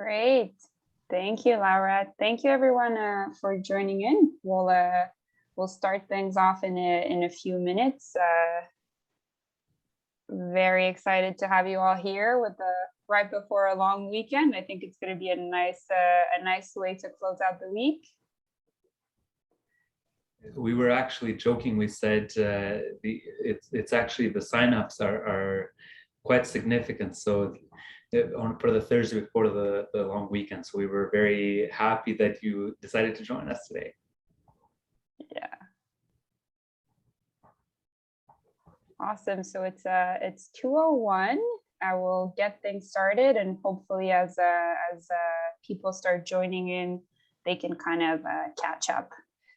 Great. Thank you, Laura. Thank you, everyone, for joining in. We'll start things off in a few minutes. Very excited to have you all here right before a long weekend. I think it's going to be a nice way to close out the week. We were actually joking. We said it's actually the signups are quite significant. So for the Thursday before the long weekend. So we were very happy that you decided to join us today. Yeah. Awesome. So it's 2:01. I will get things started, and hopefully as people start joining in, they can kind of catch up.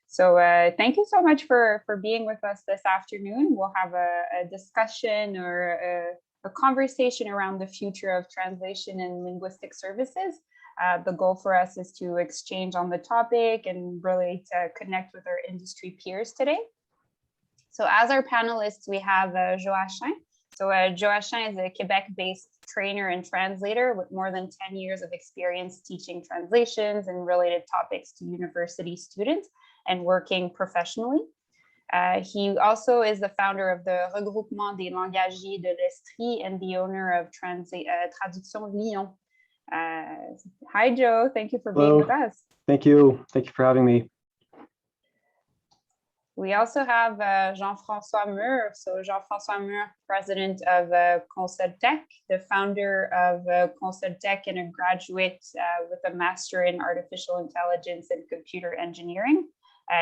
So thank you so much for being with us this afternoon. We'll have a discussion or a conversation around the future of translation and linguistic services. The goal for us is to exchange on the topic and really to connect with our industry peers today. So as our panelists, we have Joachim. So Joachim is a Quebec-based trainer and translator with more than 10 years of experience teaching translations and related topics to university students and working professionally. He also is the founder of the Regroupement des Langagiers de l'Estrie and the owner of Traduction Lyon. Hi, Joe. Thank you for being with us. Thank you. Thank you for having me. We also have Jean-François Mur. So Jean-François Mur, president of Conceltec, the founder of Conceltec and a graduate with a master in artificial intelligence and computer engineering.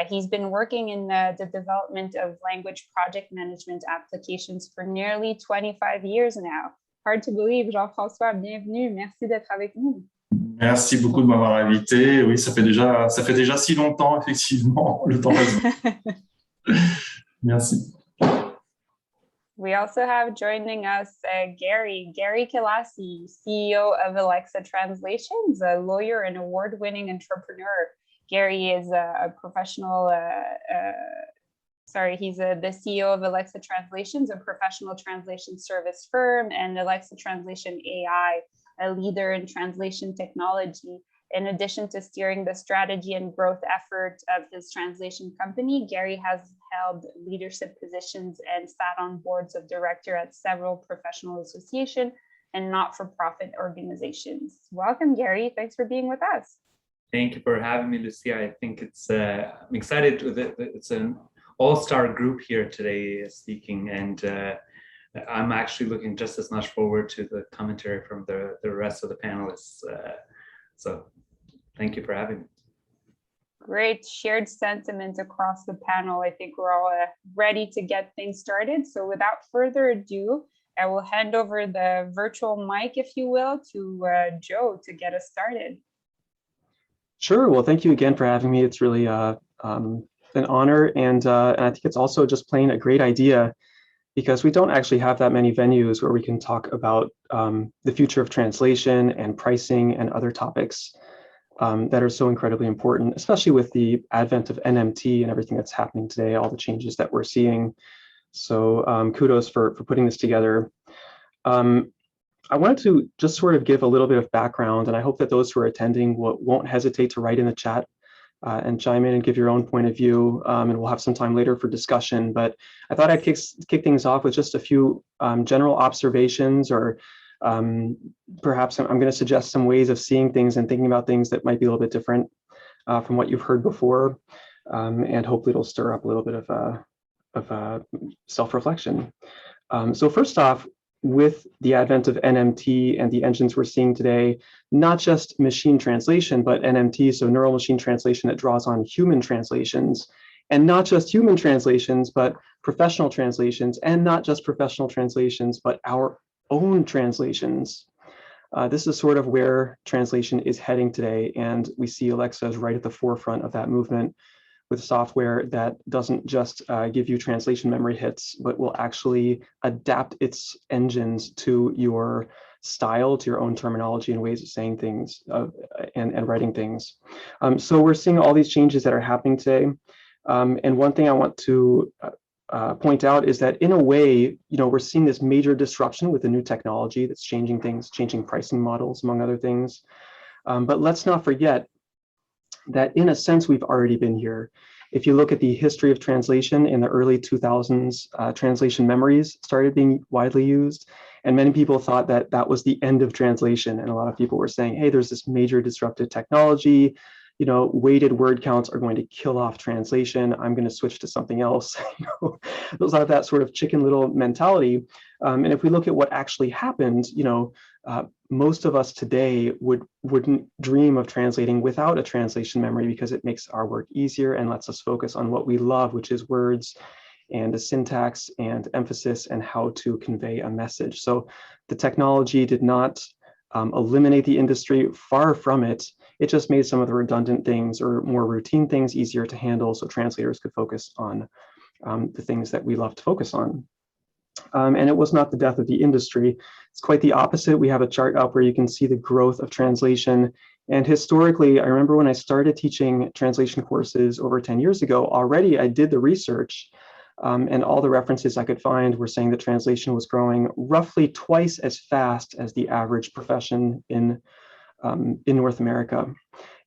He's been working in the development of language project management applications for nearly 25 years now. Hard to believe. Jean-François, bienvenue. Merci d'être avec nous. Merci beaucoup de m'avoir invité. Oui, ça fait déjà si longtemps, effectivement. Le temps passe. Merci. We also have joining us Gary Kilasi, CEO of Alexa Translations, a lawyer and award-winning entrepreneur. Gary is a professional, he's the CEO of Alexa Translations, a professional translation service firm, and Alexa Translation AI, a leader in translation technology. In addition to steering the strategy and growth effort of his translation company, Gary has held leadership positions and sat on boards of director at several professional associations and not-for-profit organizations. Welcome, Gary. Thanks for being with us. Thank you for having me, Lucia. I think I'm excited. It's an all-star group here today speaking, and I'm actually looking just as much forward to the commentary from the rest of the panelists. So thank you for having me. Great shared sentiment across the panel. I think we're all ready to get things started. So without further ado, I will hand over the virtual mic, if you will, to Joe to get us started. Sure. Well, thank you again for having me. It's really an honor, and I think it's also just plain a great idea, because we don't actually have that many venues where we can talk about the future of translation and pricing and other topics that are so incredibly important, especially with the advent of NMT and everything that's happening today, all the changes that we're seeing. So kudos for putting this together. I wanted to just sort of give a little bit of background, and I hope that those who are attending won't hesitate to write in the chat and chime in and give your own point of view, and we'll have some time later for discussion. But I thought I'd kick things off with just a few general observations, or perhaps I'm going to suggest some ways of seeing things and thinking about things that might be a little bit different from what you've heard before, and hopefully it'll stir up a little bit of self-reflection. So first off, with the advent of NMT and the engines we're seeing today, not just machine translation, but NMT, so neural machine translation that draws on human translations, and not just human translations, but professional translations, and not just professional translations, but our own translations. This is sort of where translation is heading today, and we see Alexa is right at the forefront of that movement, with software that doesn't just give you translation memory hits, but will actually adapt its engines to your style, to your own terminology and ways of saying things and writing things. So we're seeing all these changes that are happening today. And one thing I want to point out is that in a way, we're seeing this major disruption with the new technology that's changing things, changing pricing models, among other things. But let's not forget that in a sense, we've already been here. If you look at the history of translation in the early 2000s, translation memories started being widely used. And many people thought that that was the end of translation. And a lot of people were saying, hey, there's this major disruptive technology, you know, weighted word counts are going to kill off translation. I'm going to switch to something else. You know, those have that sort of chicken little mentality. And if we look at what actually happened, you know, most of us today wouldn't dream of translating without a translation memory because it makes our work easier and lets us focus on what we love, which is words and the syntax and emphasis and how to convey a message. So the technology did not eliminate the industry, far from it. It just made some of the redundant things or more routine things easier to handle so translators could focus on the things that we love to focus on. And it was not the death of the industry. It's quite the opposite. We have a chart up where you can see the growth of translation. And historically, I remember when I started teaching translation courses over 10 years ago, already I did the research and all the references I could find were saying that translation was growing roughly twice as fast as the average profession in North America.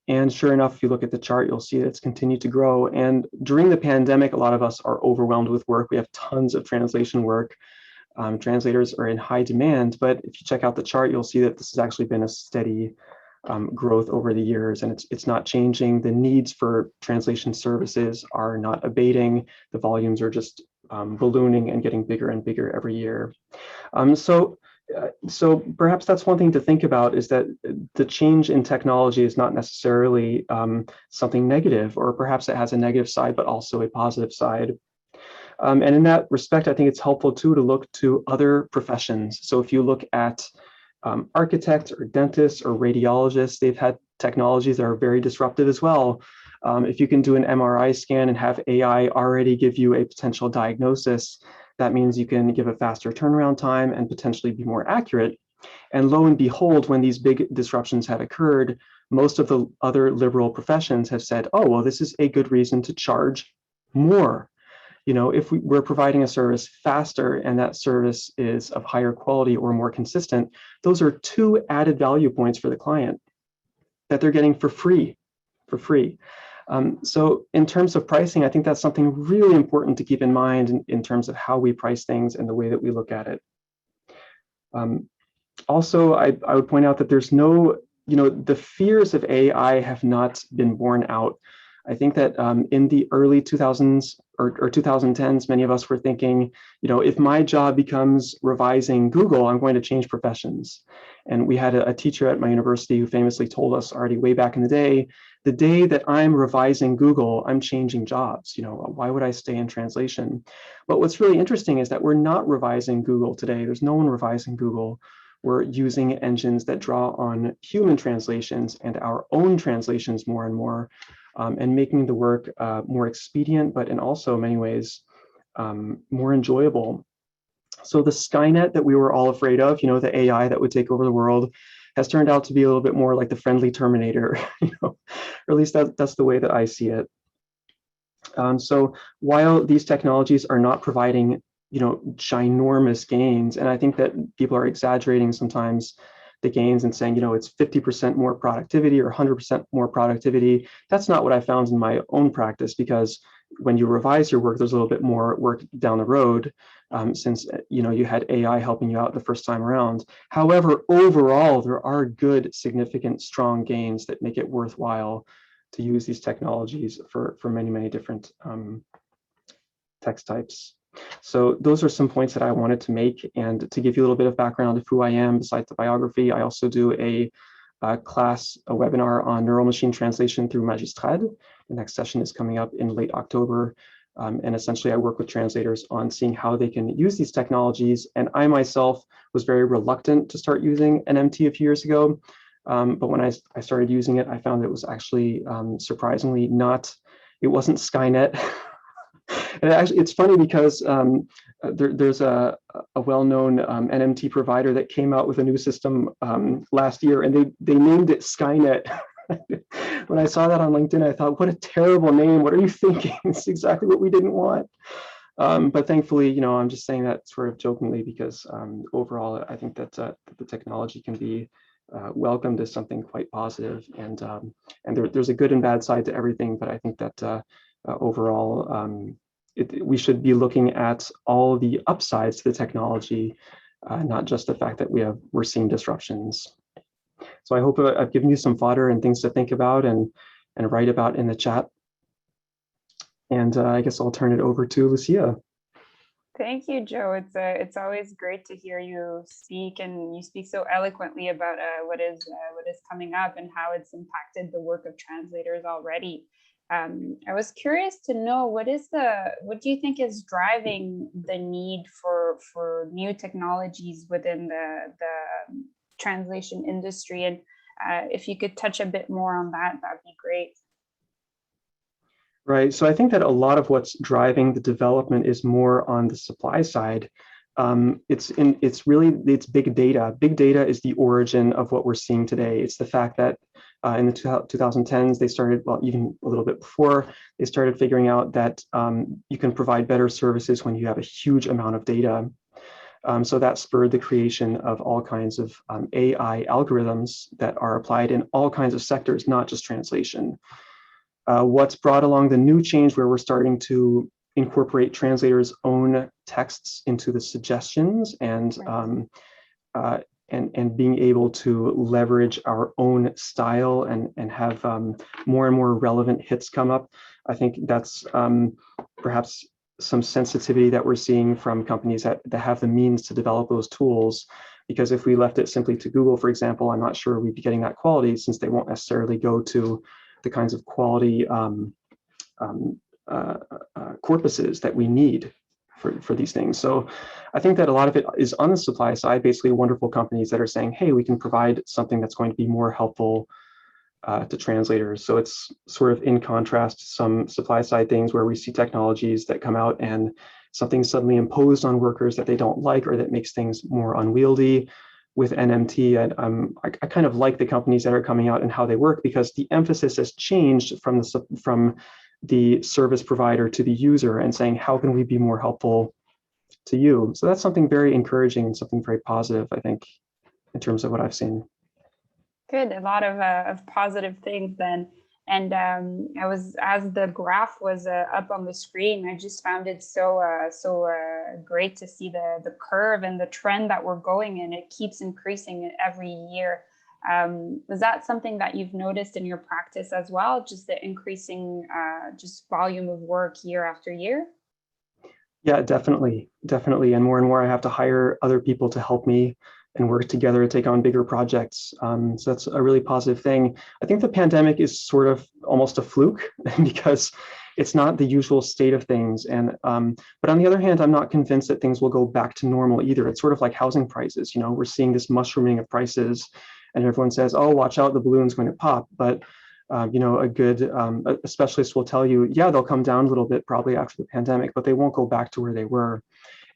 And sure enough, if you look at the chart, you'll see that it's continued to grow. And during the pandemic, a lot of us are overwhelmed with work. We have tons of translation work. Translators are in high demand, but if you check out the chart, you'll see that this has actually been a steady growth over the years, and it's not changing. The needs for translation services are not abating. The volumes are just ballooning and getting bigger and bigger every year. So perhaps that's one thing to think about, is that the change in technology is not necessarily something negative, or perhaps it has a negative side, but also a positive side. And in that respect, I think it's helpful too to look to other professions. So if you look at architects or dentists or radiologists, they've had technologies that are very disruptive as well. If you can do an MRI scan and have AI already give you a potential diagnosis, that means you can give a faster turnaround time and potentially be more accurate. And lo and behold, when these big disruptions have occurred, most of the other liberal professions have said, oh, well, this is a good reason to charge more. You know, if we're providing a service faster and that service is of higher quality or more consistent, those are two added value points for the client that they're getting for free. So in terms of pricing, I think that's something really important to keep in mind in terms of how we price things and the way that we look at it. Also, I would point out that there's no, you know, the fears of AI have not been borne out. I think that in the early 2000s or 2010s, many of us were thinking, you know, if my job becomes revising Google, I'm going to change professions. And we had a teacher at my university who famously told us already way back in the day that I'm revising Google, I'm changing jobs. You know, why would I stay in translation? But what's really interesting is that we're not revising Google today. There's no one revising Google. We're using engines that draw on human translations and our own translations more and more. And making the work more expedient, but in also many ways more enjoyable. So the Skynet that we were all afraid of, you know, the AI that would take over the world, has turned out to be a little bit more like the friendly Terminator, you know, or at least that's the way that I see it. So while these technologies are not providing, you know, ginormous gains, and I think that people are exaggerating sometimes the gains and saying, you know, it's 50% more productivity or 100% more productivity. That's not what I found in my own practice, because when you revise your work, there's a little bit more work down the road since, you know, you had AI helping you out the first time around. However, overall, there are good, significant, strong gains that make it worthwhile to use these technologies for many, many different text types. So those are some points that I wanted to make. And to give you a little bit of background of who I am, besides the biography, I also do a webinar on neural machine translation through Magistrade. The next session is coming up in late October. And essentially, I work with translators on seeing how they can use these technologies. And I myself was very reluctant to start using NMT a few years ago. But when I started using it, I found it was actually surprisingly not, it wasn't Skynet. And actually, it's funny because there's a well-known NMT provider that came out with a new system last year, and they named it Skynet. When I saw that on LinkedIn, I thought, what a terrible name. What are you thinking? It's exactly what we didn't want. But thankfully, you know, I'm just saying that sort of jokingly because overall, I think that the technology can be welcomed as something quite positive. And there's a good and bad side to everything, but I think that overall, we should be looking at all the upsides to the technology, not just the fact that we're seeing disruptions. So I hope I've given you some fodder and things to think about and write about in the chat. And I guess I'll turn it over to Lucia. Thank you, Joe. It's always great to hear you speak, and you speak so eloquently about what is coming up and how it's impacted the work of translators already. I was curious to know what do you think is driving the need for new technologies within the translation industry, and if you could touch a bit more on that, that'd be great. Right. So I think that a lot of what's driving the development is more on the supply side. It's big data. Big data is the origin of what we're seeing today. It's the fact that in the 2010s, they started, well, even a little bit before, they started figuring out that you can provide better services when you have a huge amount of data. So that spurred the creation of all kinds of AI algorithms that are applied in all kinds of sectors, not just translation. What's brought along the new change where we're starting to incorporate translators' own texts into the suggestions and being able to leverage our own style and have more and more relevant hits come up. I think that's perhaps some sensitivity that we're seeing from companies that have the means to develop those tools. Because if we left it simply to Google, for example, I'm not sure we'd be getting that quality, since they won't necessarily go to the kinds of quality corpuses that we need for these things. So I think that a lot of it is on the supply side, basically wonderful companies that are saying, hey, we can provide something that's going to be more helpful to translators. So it's sort of in contrast to some supply side things where we see technologies that come out and something's suddenly imposed on workers that they don't like, or that makes things more unwieldy. With NMT, I kind of like the companies that are coming out and how they work, because the emphasis has changed from the service provider to the user and saying, how can we be more helpful to you? So that's something very encouraging and something very positive, I think, in terms of what I've seen. Good, a lot of positive things then. And as the graph was up on the screen, I just found it so great to see the curve and the trend that we're going in. It keeps increasing every year. Is that something that you've noticed in your practice as well? Just the increasing just volume of work year after year? Yeah, definitely. And more I have to hire other people to help me and work together to take on bigger projects. So that's a really positive thing. I think the pandemic is sort of almost a fluke because it's not the usual state of things. And but on the other hand, I'm not convinced that things will go back to normal either. It's sort of like housing prices. You know, we're seeing this mushrooming of prices, and everyone says, "Oh, watch out, the balloon's going to pop." But you know, a specialist will tell you, yeah, they'll come down a little bit probably after the pandemic, but they won't go back to where they were.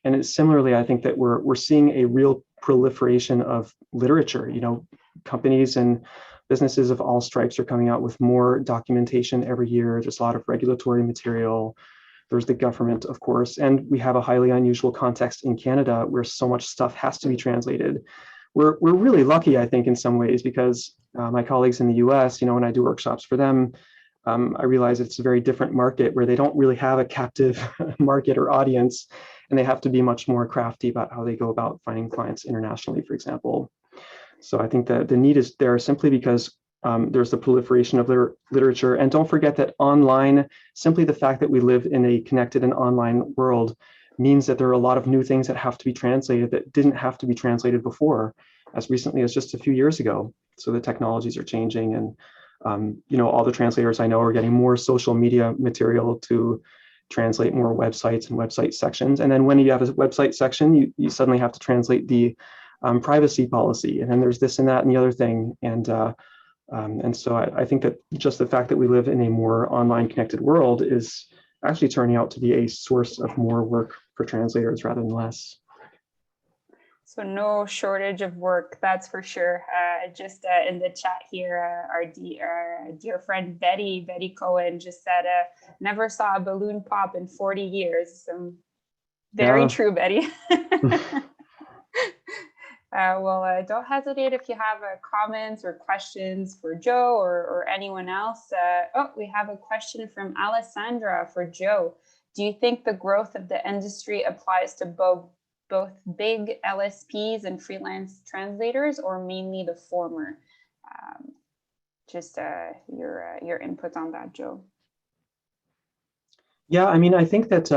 And it's similarly, I think that we're seeing a real proliferation of literature. You know, companies and businesses of all stripes are coming out with more documentation every year. There's a lot of regulatory material. There's the government, of course, and we have a highly unusual context in Canada where so much stuff has to be translated. We're really lucky, I think, in some ways, because my colleagues in the US, you know, when I do workshops for them, I realize it's a very different market where they don't really have a captive market or audience, and they have to be much more crafty about how they go about finding clients internationally, for example. So I think that the need is there simply because there's the proliferation of literature. And don't forget that online, simply the fact that we live in a connected and online world means that there are a lot of new things that have to be translated that didn't have to be translated before, as recently as just a few years ago. So the technologies are changing, and you know, all the translators I know are getting more social media material to translate more websites and website sections. And then when you have a website section, you suddenly have to translate the privacy policy. And then there's this and that and the other thing. And so I think that just the fact that we live in a more online connected world is actually turning out to be a source of more work for translators rather than less. So no shortage of work, that's for sure. Just in the chat here, our dear friend Betty Cohen just said, never saw a balloon pop in 40 years. Very true, Betty. Don't hesitate if you have comments or questions for Joe or anyone else. We have a question from Alessandra for Joe. Do you think the growth of the industry applies to both big LSPs and freelance translators, or mainly the former? Your input on that, Joe. Yeah, I mean, I think that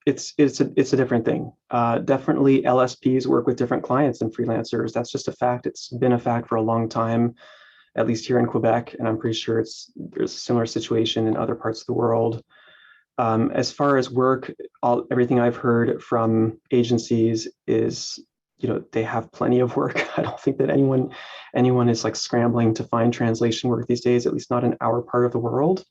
it's a different thing. Definitely LSPs work with different clients than freelancers. That's just a fact. It's been a fact for a long time, at least here in Quebec, and I'm pretty sure there's a similar situation in other parts of the world. As far as work, everything I've heard from agencies is, they have plenty of work. I don't think that anyone is like scrambling to find translation work these days, at least not in our part of the world.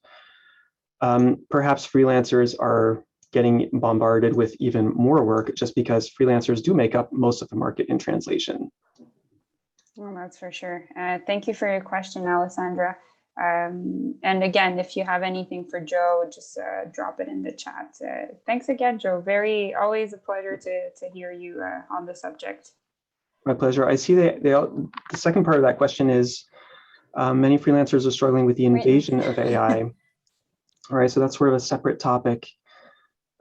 Perhaps freelancers are getting bombarded with even more work just because freelancers do make up most of the market in translation. Well, that's for sure. Thank you for your question, Alessandra. And again, if you have anything for Joe, just drop it in the chat. Thanks again, Joe. Always a pleasure to hear you on the subject. My pleasure. I see that the second part of that question is many freelancers are struggling with the invasion of AI. All right, so that's sort of a separate topic.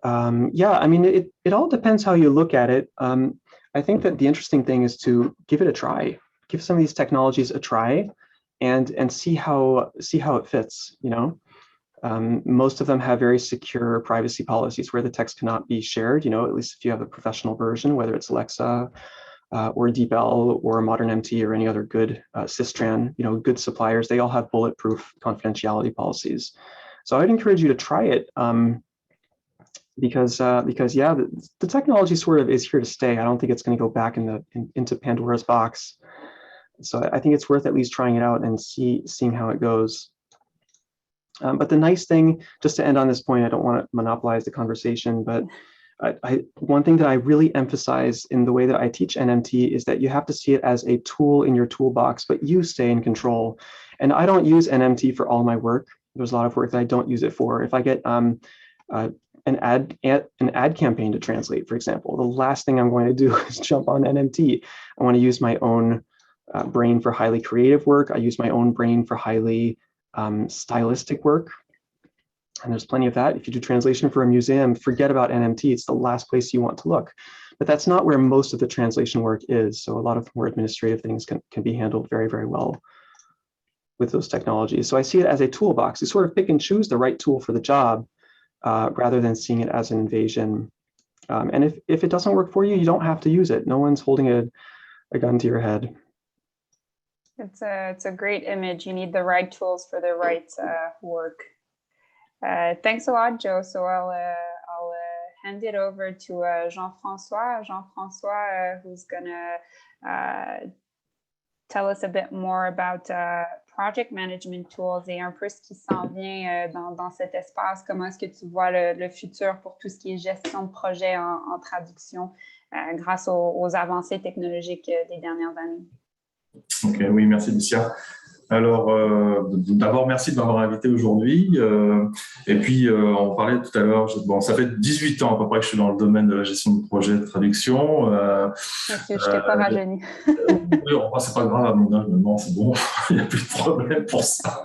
Yeah, I mean, it all depends how you look at it. I think that the interesting thing is to give it a try, give some of these technologies a try, and see how it fits. Most of them have very secure privacy policies where the text cannot be shared. At least if you have a professional version, whether it's Alexa or DeepL or Modern MT or any other good Systran, good suppliers, they all have bulletproof confidentiality policies. So I'd encourage you to try it. Because yeah, the technology sort of is here to stay. I don't think it's going to go back into Pandora's box. So I think it's worth at least trying it out and seeing how it goes. But the nice thing, just to end on this point, I don't want to monopolize the conversation, but one thing that I really emphasize in the way that I teach NMT is that you have to see it as a tool in your toolbox, but you stay in control. And I don't use NMT for all my work. There's a lot of work that I don't use it for. If I get an ad campaign to translate, for example, the last thing I'm going to do is jump on NMT. I want to use my own brain for highly creative work. I use my own brain for highly stylistic work. And there's plenty of that. If you do translation for a museum, forget about NMT. It's the last place you want to look. But that's not where most of the translation work is. So a lot of more administrative things can be handled very, very well with those technologies. So I see it as a toolbox. You sort of pick and choose the right tool for the job rather than seeing it as an invasion. And if it doesn't work for you, you don't have to use it. No one's holding a gun to your head. It's a great image. You need the right tools for the right work. Thanks a lot, Joe. So I'll hand it over to Jean-François. Jean-François, who's gonna tell us a bit more about project management tools et un peu ce qui s'en vient dans cet espace. Comment est-ce que tu vois le futur pour tout ce qui est gestion de projet en traduction grâce aux avancées technologiques des dernières années? Ok, oui, merci Lucia. Alors, d'abord, merci de m'avoir invité aujourd'hui. Et puis, on parlait tout à l'heure, bon, ça fait 18 ans à peu près que je suis dans le domaine de la gestion de projet de traduction. Merci, je t'ai pas rajeuni. Oui, enfin, c'est pas grave, à mon âge, maintenant, c'est bon, il n'y a plus de problème pour ça.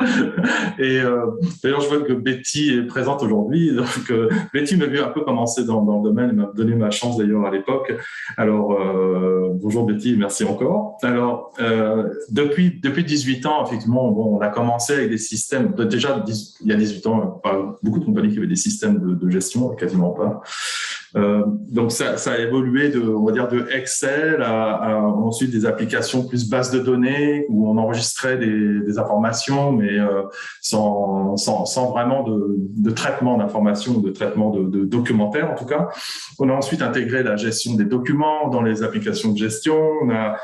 Et d'ailleurs, je vois que Betty est présente aujourd'hui. Donc, Betty m'a vu un peu commencer dans le domaine et m'a donné ma chance d'ailleurs à l'époque. Alors, bonjour Betty, merci encore. Alors, depuis 18 ans, effectivement, bon, on a commencé avec des systèmes, déjà il y a 18 ans, pas beaucoup de compagnies qui avaient des systèmes de gestion, quasiment pas. Donc ça a évolué on va dire de Excel à ensuite des applications plus bases de données où on enregistrait des informations, mais sans vraiment de traitement d'informations ou de traitement de documentaire en tout cas. On a ensuite intégré la gestion des documents dans les applications de gestion. On a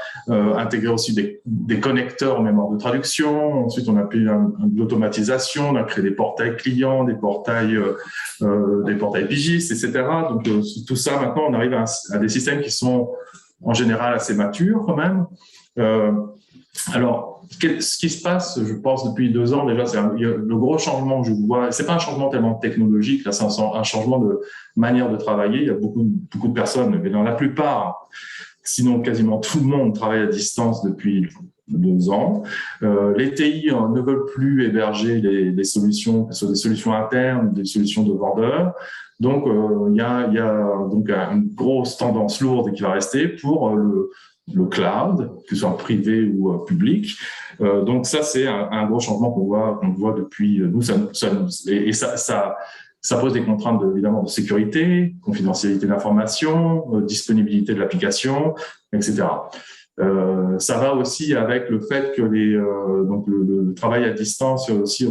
intégré aussi des connecteurs en mémoire de traduction. Ensuite, on a fait de l'automatisation. On a créé des portails clients, des portails pigistes, etc. Donc tout ça, maintenant, on arrive à des systèmes qui sont en général assez matures quand même. Alors, ce qui se passe, je pense, depuis 2 ans déjà, c'est le gros changement que je vois. C'est pas un changement tellement technologique, là, c'est un changement de manière de travailler. Il y a beaucoup de personnes, mais dans la plupart, sinon quasiment tout le monde travaille à distance depuis 2 ans. Les TI ne veulent plus héberger les solutions, que ce soit des solutions internes, des solutions de vendeurs. Donc, il y a donc une grosse tendance lourde qui va rester pour le cloud, que ce soit privé ou public. Donc, ça, c'est un gros changement qu'on voit depuis nous. Ça pose des contraintes évidemment de sécurité, confidentialité d'information, disponibilité de l'application, etc. Ça va aussi avec le fait que donc le travail à distance fait aussi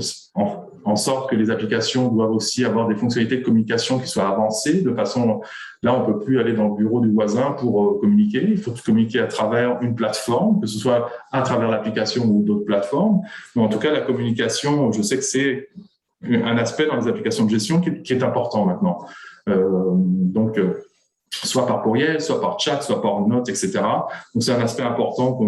en sorte que les applications doivent aussi avoir des fonctionnalités de communication qui soient avancées, de façon, là on peut plus aller dans le bureau du voisin pour communiquer, il faut communiquer à travers une plateforme, que ce soit à travers l'application ou d'autres plateformes, mais en tout cas la communication, je sais que c'est un aspect dans les applications de gestion qui est important maintenant. Donc, soit par courriel, soit par chat, soit par note, etc. Donc, c'est un aspect important que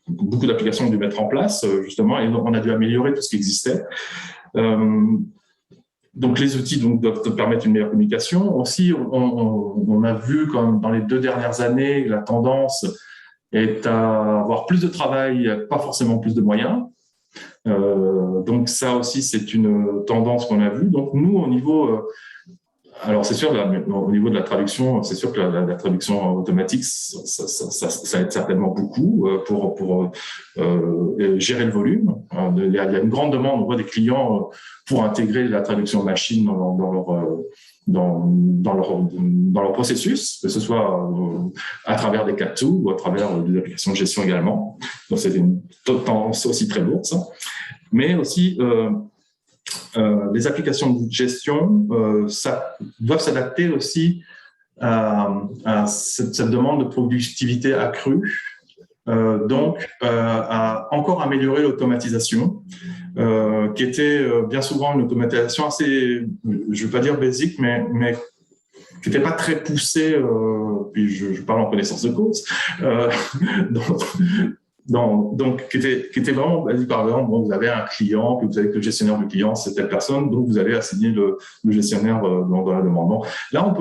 beaucoup d'applications ont dû mettre en place, justement, et on a dû améliorer tout ce qui existait. Donc, les outils doivent te permettre une meilleure communication. Aussi, on a vu, comme dans les 2 dernières années, la tendance est à avoir plus de travail, pas forcément plus de moyens. Donc, ça aussi, c'est une tendance qu'on a vue. Donc, nous, au niveau... Alors, c'est sûr, au niveau de la traduction, c'est sûr que la traduction automatique, ça aide certainement beaucoup pour gérer le volume. Il y a une grande demande, on voit des clients pour intégrer la traduction machine dans leur processus, que ce soit à travers des CAT2 ou à travers des applications de gestion également. Donc, c'est une tendance aussi très lourde, ça. Mais aussi... les applications de gestion doivent s'adapter aussi à cette demande de productivité accrue, donc à encore améliorer l'automatisation, qui était bien souvent une automatisation assez, je ne veux pas dire basique, mais qui n'était pas très poussée, puis je parle en connaissance de cause, donc qui était vraiment basique. Par exemple, vous avez un client, puis vous savez que le gestionnaire du client, c'est telle personne, donc vous allez assigner le gestionnaire dans la demande. Bon, là,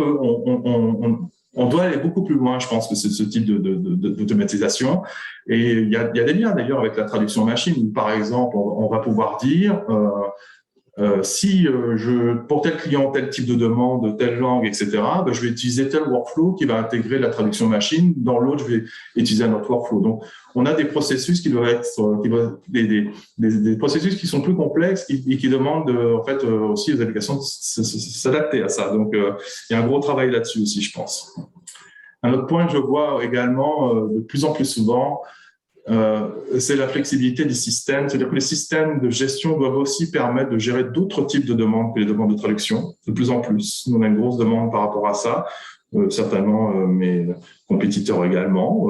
on doit aller beaucoup plus loin, je pense, que ce type d'automatisation. Et il y a des liens d'ailleurs avec la traduction machine, où par exemple, on va pouvoir dire si pour tel client, tel type de demande, telle langue, etc., je vais utiliser tel workflow qui va intégrer la traduction machine. Dans l'autre, je vais utiliser un autre workflow. Donc, on a des processus qui doivent être des processus qui sont plus complexes et qui demandent en fait aussi aux applications de s'adapter à ça. Donc, il y a un gros travail là-dessus aussi, je pense. Un autre point que je vois également de plus en plus souvent, c'est la flexibilité des systèmes. C'est-à-dire que les systèmes de gestion doivent aussi permettre de gérer d'autres types de demandes que les demandes de traduction, de plus en plus. Nous, on a une grosse demande par rapport à ça, certainement mes compétiteurs également,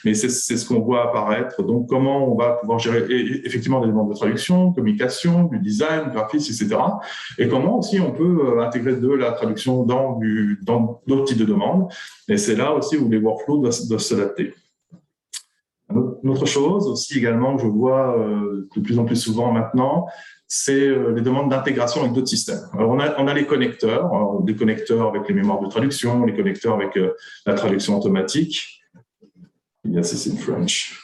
mais c'est ce qu'on voit apparaître. Donc, comment on va pouvoir gérer effectivement des demandes de traduction, communication, du design, graphisme, etc. Et comment aussi on peut intégrer de la traduction dans d'autres types de demandes. Et c'est là aussi où les workflows doivent s'adapter. Une autre chose aussi également que je vois de plus en plus souvent maintenant, c'est les demandes d'intégration avec d'autres systèmes. Alors on a les connecteurs, des connecteurs avec les mémoires de traduction, les connecteurs avec la traduction automatique. Yes, it's in French.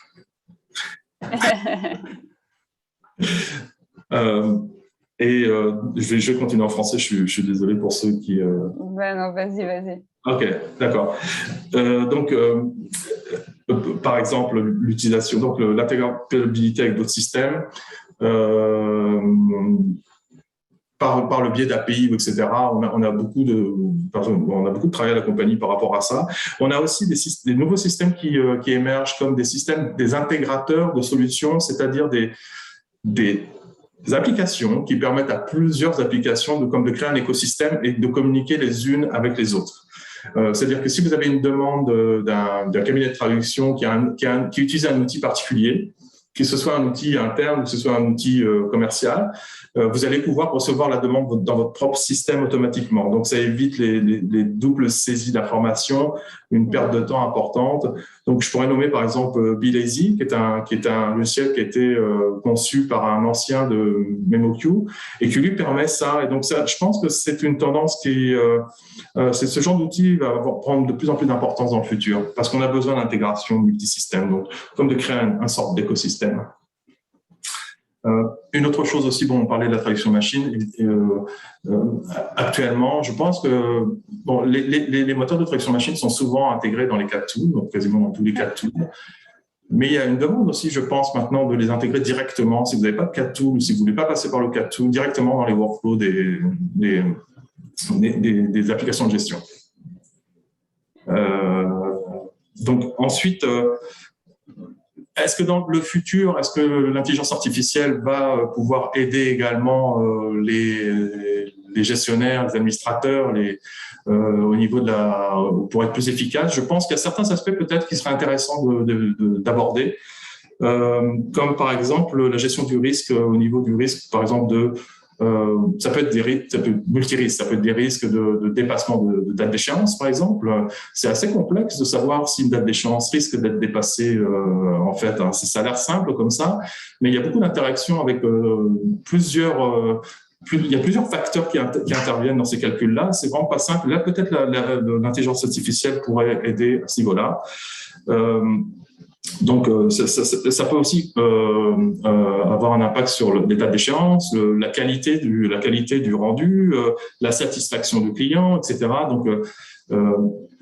Je vais continuer en français, je suis désolé pour ceux qui... Ben non, vas-y. Ok, d'accord. Par exemple, l'utilisation, donc l'intégrabilité avec d'autres systèmes, par le biais d'API, etc. On a beaucoup de travail à la compagnie par rapport à ça. On a aussi des nouveaux systèmes qui émergent comme des intégrateurs de solutions, c'est-à-dire des applications qui permettent à plusieurs applications de créer un écosystème et de communiquer les unes avec les autres. C'est-à-dire que si vous avez une demande d'un cabinet de traduction qui utilise un outil particulier, que ce soit un outil interne ou que ce soit un outil commercial, vous allez pouvoir recevoir la demande dans votre propre système automatiquement. Donc, ça évite les doubles saisies d'informations une perte de temps importante. Donc, je pourrais nommer par exemple Be Lazy, qui est un logiciel qui a été conçu par un ancien de MemoQ et qui lui permet ça. Et donc, ça, je pense que c'est une tendance c'est ce genre d'outil va prendre de plus en plus d'importance dans le futur parce qu'on a besoin d'intégration multisystème, donc comme de créer une sorte d'écosystème. Une autre chose aussi, on parlait de la traduction machine. Actuellement, je pense que les moteurs de traduction machine sont souvent intégrés dans les cat tools, donc quasiment dans tous les cat tools. Mais il y a une demande aussi, je pense, maintenant de les intégrer directement, si vous n'avez pas de cat tool ou si vous ne voulez pas passer par le cat tool, directement dans les workflows des applications de gestion. Donc ensuite, est-ce que dans le futur, est-ce que l'intelligence artificielle va pouvoir aider également les gestionnaires, les administrateurs, au niveau pour être plus efficace? Je pense qu'il y a certains aspects peut-être qui seraient intéressants d'aborder, comme par exemple la gestion du risque au niveau du risque, par exemple ça peut être des risques, ça peut être multirisques, ça peut être des risques de dépassement de date d'échéance, par exemple. C'est assez complexe de savoir si une date d'échéance risque d'être dépassée. En fait, hein. Ça a l'air simple comme ça, mais il y a beaucoup d'interactions avec il y a plusieurs facteurs qui interviennent dans ces calculs-là. C'est vraiment pas simple. Là, peut-être l'intelligence artificielle pourrait aider à ce niveau-là. Donc, ça peut aussi avoir un impact sur les dates d'échéance, la qualité du rendu, la satisfaction du client, etc. Donc,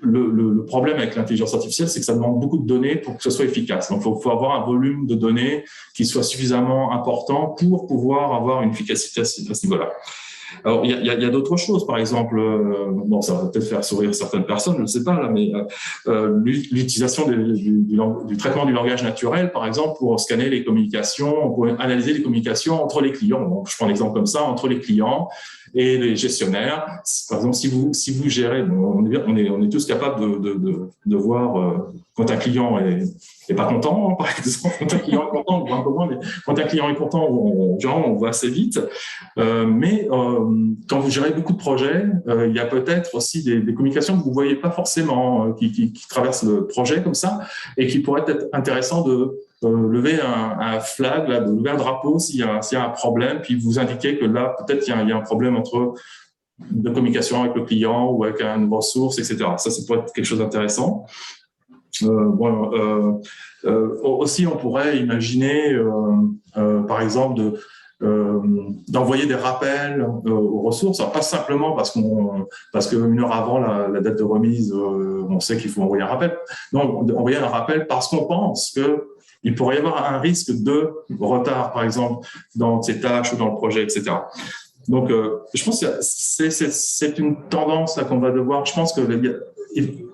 le problème avec l'intelligence artificielle, c'est que ça demande beaucoup de données pour que ce soit efficace. Donc, il faut avoir un volume de données qui soit suffisamment important pour pouvoir avoir une efficacité à ce niveau-là. Alors, il y a d'autres choses, par exemple, ça va peut-être faire sourire certaines personnes, je ne sais pas, là, mais l'utilisation du traitement du langage naturel, par exemple, pour scanner les communications, pour analyser les communications entre les clients. Donc, je prends l'exemple comme ça, entre les clients et les gestionnaires. Par exemple, si vous gérez, on est tous capables de voir quand un client est pas content, hein, par exemple, quand un client est content, on voit un peu moins, mais quand un client est content, on voit assez vite. Mais quand vous gérez beaucoup de projets, il y a peut-être aussi des communications que vous ne voyez pas forcément, qui traversent le projet comme ça, et qui pourraient être intéressant de lever un flag, là, de lever un drapeau s'il y a un problème, puis vous indiquer que là, peut-être il y a un problème de communication avec le client ou avec une ressource, etc. Ça pourrait être quelque chose d'intéressant. Aussi, on pourrait imaginer, par exemple, d'envoyer des rappels aux ressources, alors pas simplement parce qu'une heure avant la date de remise, on sait qu'il faut envoyer un rappel. Non, envoyer un rappel parce qu'on pense qu'il pourrait y avoir un risque de retard, par exemple, dans ces tâches ou dans le projet, etc. Donc, je pense que c'est une tendance là qu'on va devoir. Je pense que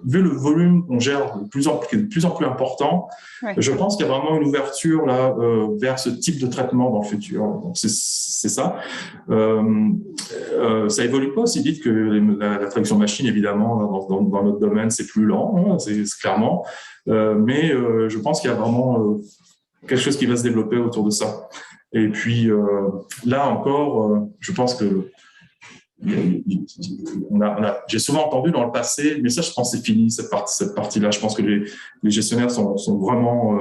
vu le volume qu'on gère de plus en plus important, ouais. Je pense qu'il y a vraiment une ouverture là vers ce type de traitement dans le futur. Donc, c'est ça. Ça évolue pas aussi vite que la traduction machine, évidemment. Dans notre domaine, c'est plus lent, hein, c'est clairement. Mais je pense qu'il y a vraiment quelque chose qui va se développer autour de ça. Et puis là encore, je pense que j'ai souvent entendu dans le passé, mais ça, je pense que c'est fini cette partie-là. Je pense que les gestionnaires sont vraiment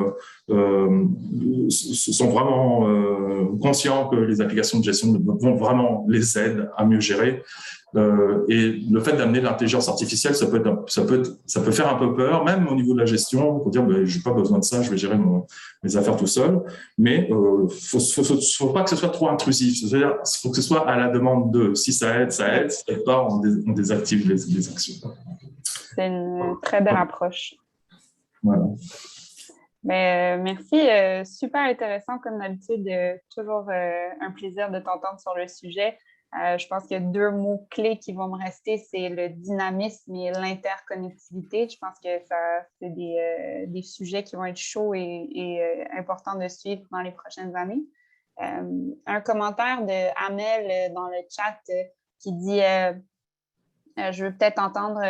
conscients que les applications de gestion vont vraiment les aider à mieux gérer. Et le fait d'amener l'intelligence artificielle, ça peut faire un peu peur, même au niveau de la gestion, pour dire j'ai pas besoin de ça, je vais gérer mes affaires tout seul. Mais faut pas que ce soit trop intrusif. C'est-à-dire, il faut que ce soit à la demande d'eux. Si ça aide, ça aide. Si ça aide pas, on désactive les actions. C'est une très belle approche. Voilà. Mais merci, super intéressant comme d'habitude. Toujours un plaisir de t'entendre sur le sujet. Je pense qu'il y a 2 mots-clés qui vont me rester, c'est le dynamisme et l'interconnectivité. Je pense que c'est des sujets qui vont être chauds et importants de suivre dans les prochaines années. Un commentaire de Amel dans le chat qui dit je veux peut-être entendre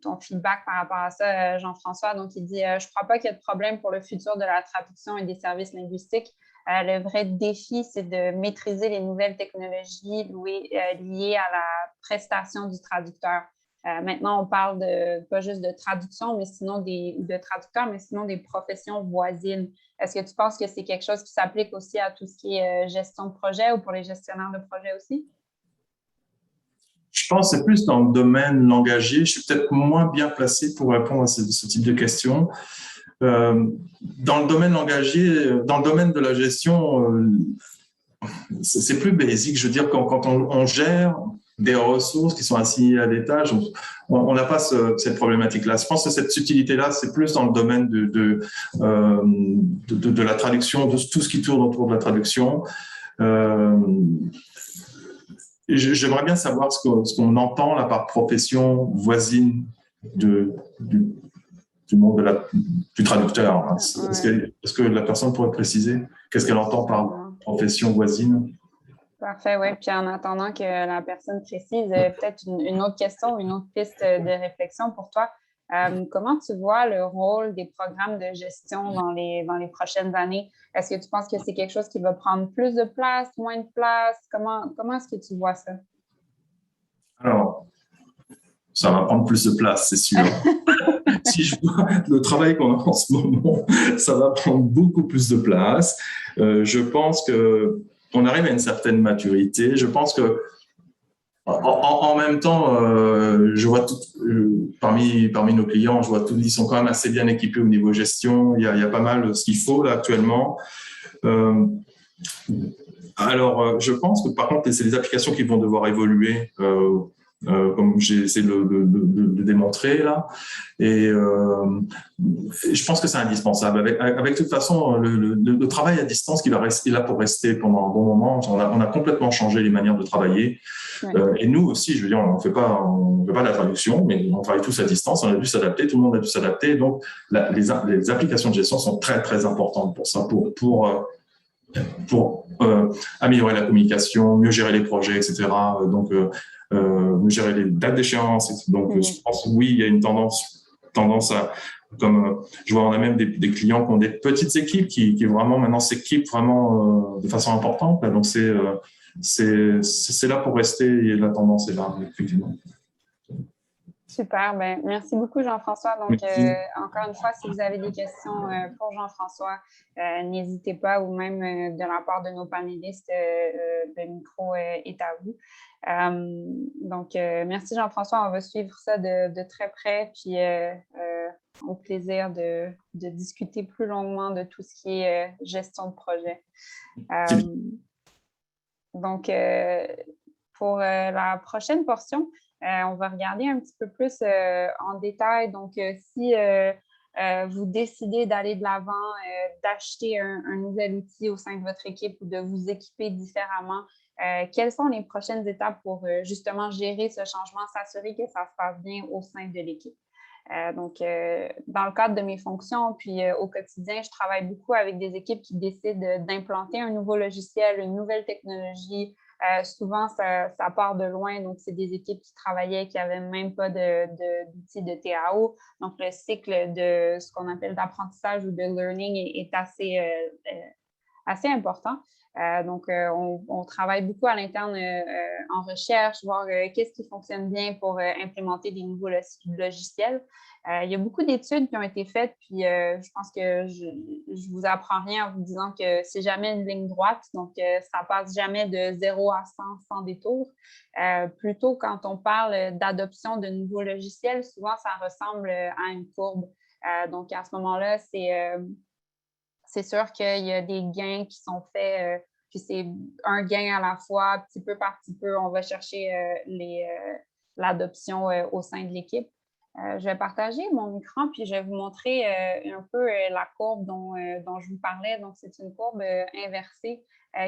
ton feedback par rapport à ça, Jean-François. Donc, il dit je ne crois pas qu'il y ait de problème pour le futur de la traduction et des services linguistiques. Le vrai défi, c'est de maîtriser les nouvelles technologies liées à la prestation du traducteur. Maintenant, on parle pas juste de traduction, mais sinon de traducteurs, mais sinon des professions voisines. Est-ce que tu penses que c'est quelque chose qui s'applique aussi à tout ce qui est gestion de projet ou pour les gestionnaires de projet aussi? Je pense que c'est plus dans le domaine langagier. Je suis peut-être moins bien placé pour répondre à ce type de questions. Dans le domaine langagier, dans le domaine de la gestion, c'est plus basique. Je veux dire, quand on gère des ressources qui sont assignées à des tâches, on n'a pas cette problématique-là. Je pense que cette subtilité-là, c'est plus dans le domaine de la traduction, de tout ce qui tourne autour de la traduction. J'aimerais bien savoir ce qu'on entend là par profession voisine du monde du traducteur. Est-ce que la personne pourrait préciser qu'est-ce qu'elle entend par profession voisine? Parfait, oui. Puis en attendant que la personne précise, peut-être une autre question, une autre piste de réflexion pour toi. Comment tu vois le rôle des programmes de gestion dans les prochaines années? Est-ce que tu penses que c'est quelque chose qui va prendre plus de place, moins de place? Comment est-ce que tu vois ça? Alors, ça va prendre plus de place, c'est sûr. Si je vois le travail qu'on a en ce moment, ça va prendre beaucoup plus de place. Je pense qu'on arrive à une certaine maturité. Je pense que en même temps, je vois parmi nos clients, je vois tous, ils sont quand même assez bien équipés au niveau gestion. Il y a pas mal ce qu'il faut là actuellement. Alors, je pense que par contre, c'est les applications qui vont devoir évoluer. Comme j'ai essayé de démontrer là. Et je pense que c'est indispensable. Avec de toute façon, le travail à distance qui va rester là pour rester pendant un bon moment. On a complètement changé les manières de travailler. Et nous aussi, je veux dire, on ne fait pas la traduction, mais on travaille tous à distance. On a dû s'adapter, tout le monde a dû s'adapter. Donc, les applications de gestion sont très, très importantes pour ça, pour améliorer la communication, mieux gérer les projets, etc. Donc, mieux gérer les dates d'échéance. Donc, je pense que oui, il y a une tendance à, comme je vois, on a même des clients qui ont des petites équipes qui vraiment maintenant s'équipent vraiment de façon importante. Là. Donc, c'est là pour rester et la tendance est là, effectivement. Super, ben, merci beaucoup Jean-François. Donc, encore une fois, si vous avez des questions pour Jean-François, n'hésitez pas, ou même de la part de nos panélistes, le micro est à vous. Donc, merci Jean-François, on va suivre ça de très près, puis au plaisir de discuter plus longuement de tout ce qui est gestion de projet. Donc, pour la prochaine portion, on va regarder un petit peu plus en détail. Donc, si vous décidez d'aller de l'avant, d'acheter un nouvel outil au sein de votre équipe ou de vous équiper différemment, quelles sont les prochaines étapes pour justement gérer ce changement, s'assurer que ça se passe bien au sein de l'équipe? Donc, dans le cadre de mes fonctions, puis au quotidien, je travaille beaucoup avec des équipes qui décident d'implanter un nouveau logiciel, une nouvelle technologie. Souvent, ça part de loin. Donc, c'est des équipes qui travaillaient, qui n'avaient même pas d'outils de TAO. Donc, le cycle de ce qu'on appelle d'apprentissage ou de learning est assez important. Donc, on travaille beaucoup à l'interne en recherche, voir qu'est-ce qui fonctionne bien pour implémenter des nouveaux logiciels. Il y a beaucoup d'études qui ont été faites, puis je pense que je vous apprends rien en vous disant que c'est jamais une ligne droite, donc ça passe jamais de 0 à 100 sans détour. Plutôt, quand on parle d'adoption de nouveaux logiciels, souvent ça ressemble à une courbe. Donc, à ce moment-là, c'est sûr qu'il y a des gains qui sont faits, puis c'est un gain à la fois, petit peu par petit peu, on va chercher l'adoption au sein de l'équipe. Je vais partager mon écran, puis je vais vous montrer un peu la courbe dont je vous parlais. Donc, c'est une courbe inversée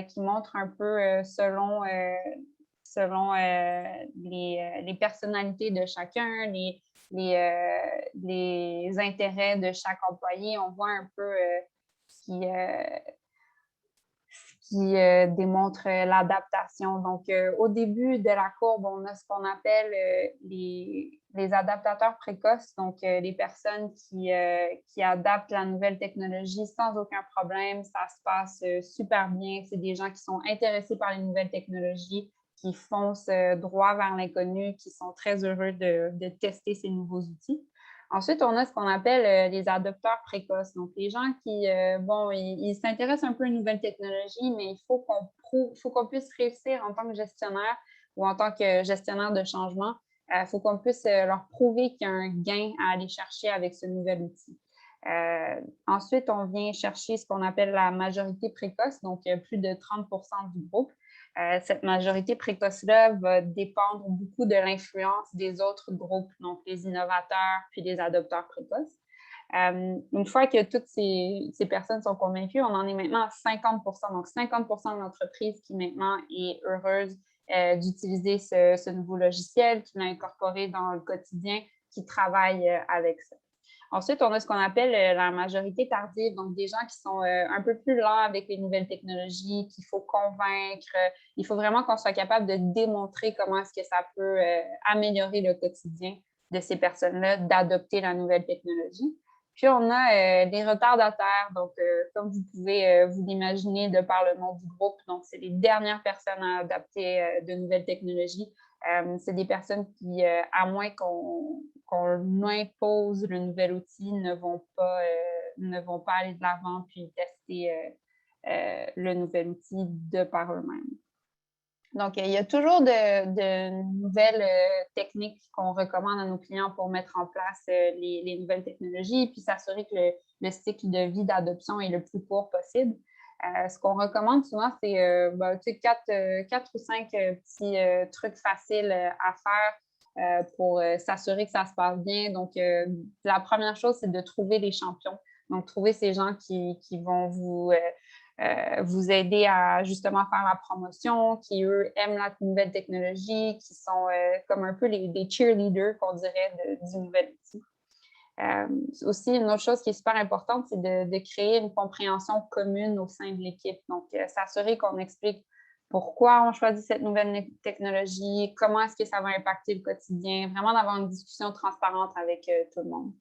qui montre un peu selon les personnalités de chacun, les intérêts de chaque employé. On voit un peu qui démontre l'adaptation. Donc, au début de la courbe, on a ce qu'on appelle les adaptateurs précoces, donc les personnes qui adaptent la nouvelle technologie sans aucun problème. Ça se passe super bien. C'est des gens qui sont intéressés par les nouvelles technologies, qui foncent droit vers l'inconnu, qui sont très heureux de tester ces nouveaux outils. Ensuite, on a ce qu'on appelle les adopteurs précoces. Donc, les gens qui, ils s'intéressent un peu aux nouvelles technologies, mais il faut qu'on puisse réussir en tant que gestionnaire ou en tant que gestionnaire de changement. Il faut qu'on puisse leur prouver qu'il y a un gain à aller chercher avec ce nouvel outil. Ensuite, on vient chercher ce qu'on appelle la majorité précoce, donc plus de 30% du groupe. Cette majorité précoce-là va dépendre beaucoup de l'influence des autres groupes, donc les innovateurs puis les adopteurs précoces. Une fois que toutes ces personnes sont convaincues, on en est maintenant à 50%. Donc, 50% de l'entreprise qui maintenant est heureuse d'utiliser ce nouveau logiciel, qui l'a incorporé dans le quotidien, qui travaille avec ça. Ensuite, on a ce qu'on appelle la majorité tardive, donc des gens qui sont un peu plus lents avec les nouvelles technologies, qu'il faut convaincre. Il faut vraiment qu'on soit capable de démontrer comment est-ce que ça peut améliorer le quotidien de ces personnes-là, d'adopter la nouvelle technologie. Puis, on a les retardataires, donc comme vous pouvez vous l'imaginer de par le nom du groupe, donc c'est les dernières personnes à adopter de nouvelles technologies. C'est des personnes qui, à moins qu'on impose le nouvel outil, ne vont pas aller de l'avant puis tester le nouvel outil de par eux-mêmes. Donc, il y a toujours de nouvelles techniques qu'on recommande à nos clients pour mettre en place les nouvelles technologies puis s'assurer que le cycle de vie d'adoption est le plus court possible. Ce qu'on recommande souvent, c'est 4 ou 5 petits trucs faciles à faire pour s'assurer que ça se passe bien. Donc, la première chose, c'est de trouver les champions. Donc, trouver ces gens qui vont vous aider à justement faire la promotion, qui, eux, aiment la nouvelle technologie, qui sont comme un peu des cheerleaders, qu'on dirait, du nouvel outil. Aussi, une autre chose qui est super importante, c'est de créer une compréhension commune au sein de l'équipe. Donc, s'assurer qu'on explique pourquoi on choisit cette nouvelle technologie, comment est-ce que ça va impacter le quotidien, vraiment d'avoir une discussion transparente avec tout le monde.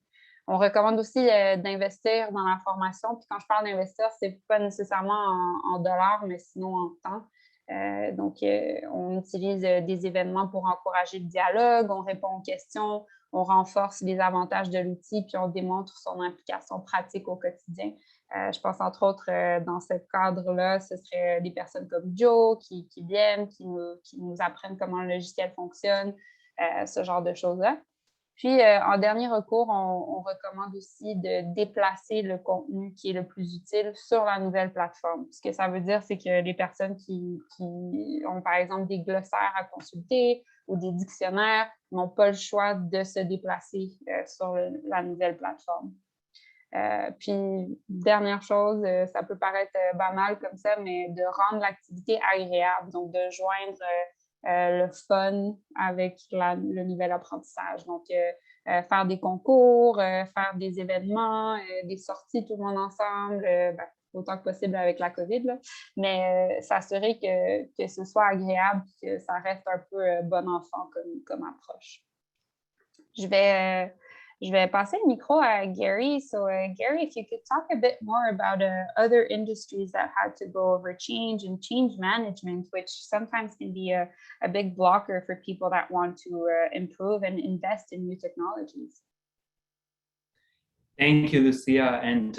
On recommande aussi d'investir dans la formation. Puis quand je parle d'investir, ce n'est pas nécessairement en dollars, mais sinon en temps. Donc, on utilise des événements pour encourager le dialogue, on répond aux questions, on renforce les avantages de l'outil, puis on démontre son implication pratique au quotidien. Je pense entre autres, dans ce cadre-là, ce serait des personnes comme Joe qui viennent, qui nous apprennent comment le logiciel fonctionne, ce genre de choses-là. Puis, en dernier recours, on recommande aussi de déplacer le contenu qui est le plus utile sur la nouvelle plateforme. Ce que ça veut dire, c'est que les personnes qui ont, par exemple, des glossaires à consulter ou des dictionnaires n'ont pas le choix de se déplacer sur la nouvelle plateforme. Puis, dernière chose, ça peut paraître banal comme ça, mais de rendre l'activité agréable, donc de joindre le fun avec le nouvel apprentissage. Donc, faire des concours, faire des événements, des sorties tout le monde ensemble, autant que possible avec la COVID, là. Mais s'assurer que ce soit agréable et que ça reste un peu bon enfant comme approche. Je vais passer le micro à Gary. So, Gary, if you could talk a bit more about other industries that had to go over change and change management, which sometimes can be a big blocker for people that want to improve and invest in new technologies. Thank you, Lucia. And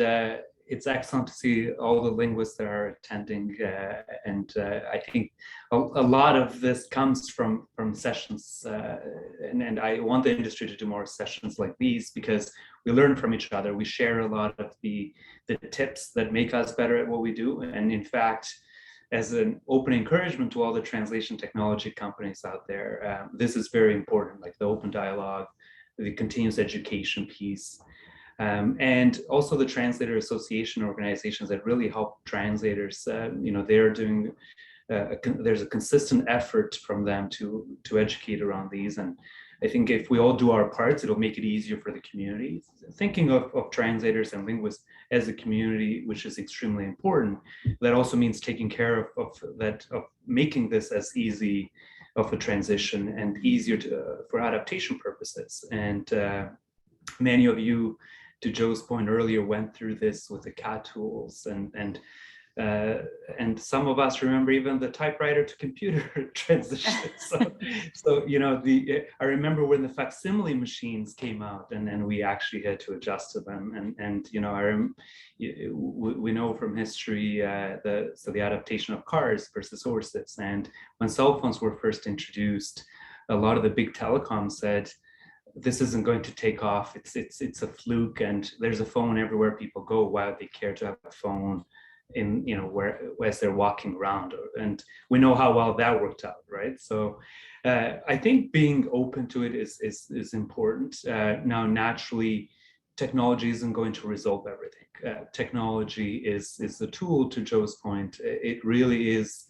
it's excellent to see all the linguists that are attending. I think a lot of this comes from sessions. And I want the industry to do more sessions like these because we learn from each other. We share a lot of the tips that make us better at what we do. And in fact, as an open encouragement to all the translation technology companies out there, this is very important, like the open dialogue, the continuous education piece. And also the translator association organizations that really help translators. They're doing. There's a consistent effort from them to educate around these, and I think if we all do our parts, it'll make it easier for the community. Thinking of translators and linguists as a community, which is extremely important, that also means taking care of making this as easy of a transition and easier for adaptation purposes. And many of you, to Joe's point earlier, went through this with the CAT tools, and And some of us remember even the typewriter to computer transition. So you know, I remember when the facsimile machines came out, and then we actually had to adjust to them. And you know, we know from history the adaptation of cars versus horses. And when cell phones were first introduced, a lot of the big telecoms said, this isn't going to take off. It's a fluke, and there's a phone everywhere people go. Why would they care to have a phone in, you know, where as they're walking around? And we know how well that worked out, right? So I think being open to it is important. Now, naturally, technology isn't going to resolve everything. Technology is the tool, to Joe's point. It really is.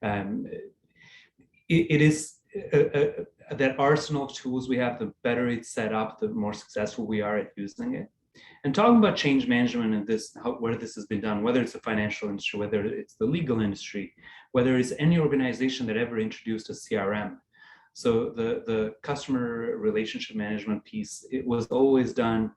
It is that arsenal of tools we have, the better it's set up, the more successful we are at using it. And talking about change management and this, where this has been done, whether it's the financial industry, whether it's the legal industry, whether it's any organization that ever introduced a CRM. So the customer relationship management piece, it was always done